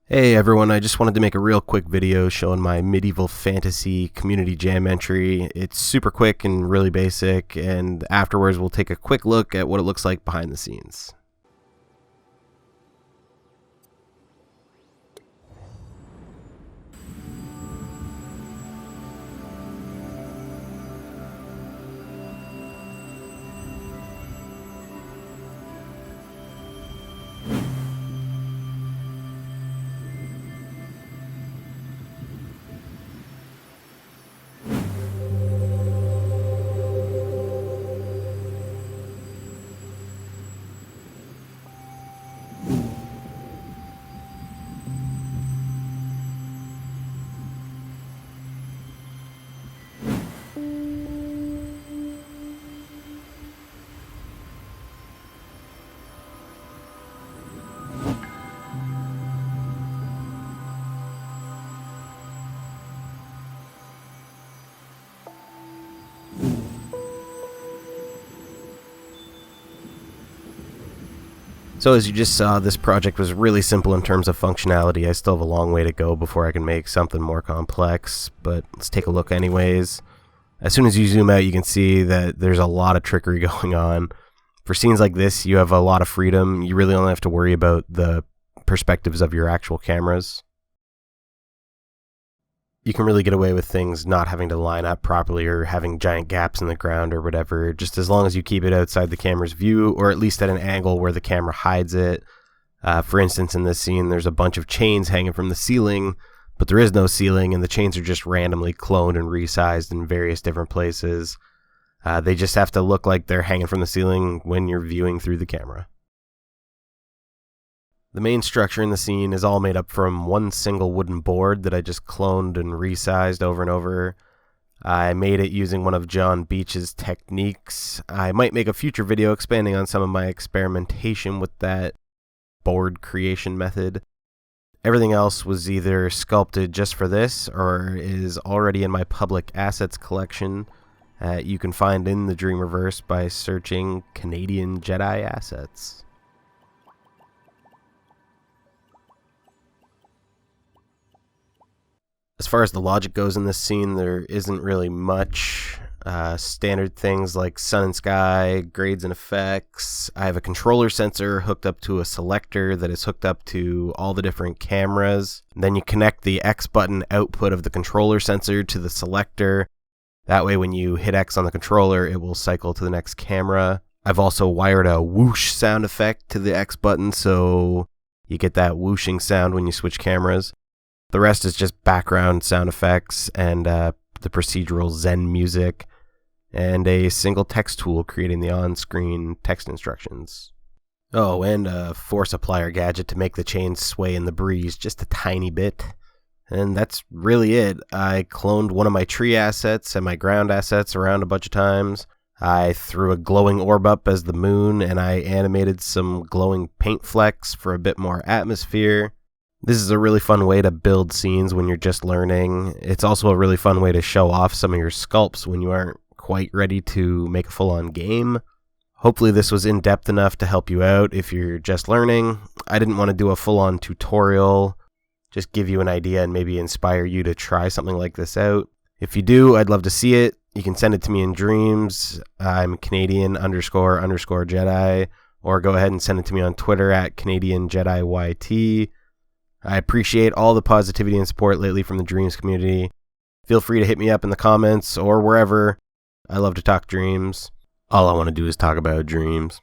Hey everyone, I just wanted to make a real quick video showing my medieval fantasy community jam entry. It's super quick and really basic, and afterwards we'll take a quick look at what it looks like behind the scenes. So as you just saw, this project was really simple in terms of functionality. I still have a long way to go before I can make something more complex, but let's take a look anyways. As soon as you zoom out, you can see that there's a lot of trickery going on. For scenes like this, you have a lot of freedom. You really only have to worry about the perspectives of your actual cameras. You can really get away with things not having to line up properly or having giant gaps in the ground or whatever, just as long as you keep it outside the camera's view, or at least at an angle where the camera hides it. For instance, in this scene, there's a bunch of chains hanging from the ceiling, but there is no ceiling, and the chains are just randomly cloned and resized in various different places. They just have to look like they're hanging from the ceiling when you're viewing through the camera. The main structure in the scene is all made up from one single wooden board that I just cloned and resized over and over. I made it using one of John Beach's techniques. I might make a future video expanding on some of my experimentation with that board creation method. Everything else was either sculpted just for this or is already in my public assets collection you can find in the Dreamiverse by searching Canadian Jedi assets. As far as the logic goes in this scene, there isn't really much. Standard things like sun and sky, grades and effects. I have a controller sensor hooked up to a selector that is hooked up to all the different cameras. Then you connect the X button output of the controller sensor to the selector. That way when you hit X on the controller, it will cycle to the next camera. I've also wired a whoosh sound effect to the X button, so you get that whooshing sound when you switch cameras. The rest is just background sound effects and the procedural Zen music, and a single text tool creating the on-screen text instructions. Oh, and a force applier gadget to make the chains sway in the breeze just a tiny bit. And that's really it. I cloned one of my tree assets and my ground assets around a bunch of times. I threw a glowing orb up as the moon, and I animated some glowing paint flecks for a bit more atmosphere. This is a really fun way to build scenes when you're just learning. It's also a really fun way to show off some of your sculpts when you aren't quite ready to make a full-on game. Hopefully this was in-depth enough to help you out if you're just learning. I didn't want to do a full-on tutorial, just give you an idea and maybe inspire you to try something like this out. If you do, I'd love to see it. You can send it to me in dreams. I'm Canadian__Jedi, or go ahead and send it to me on Twitter at CanadianJediYT. I appreciate all the positivity and support lately from the Dreams community. Feel free to hit me up in the comments or wherever. I love to talk dreams. All I want to do is talk about dreams.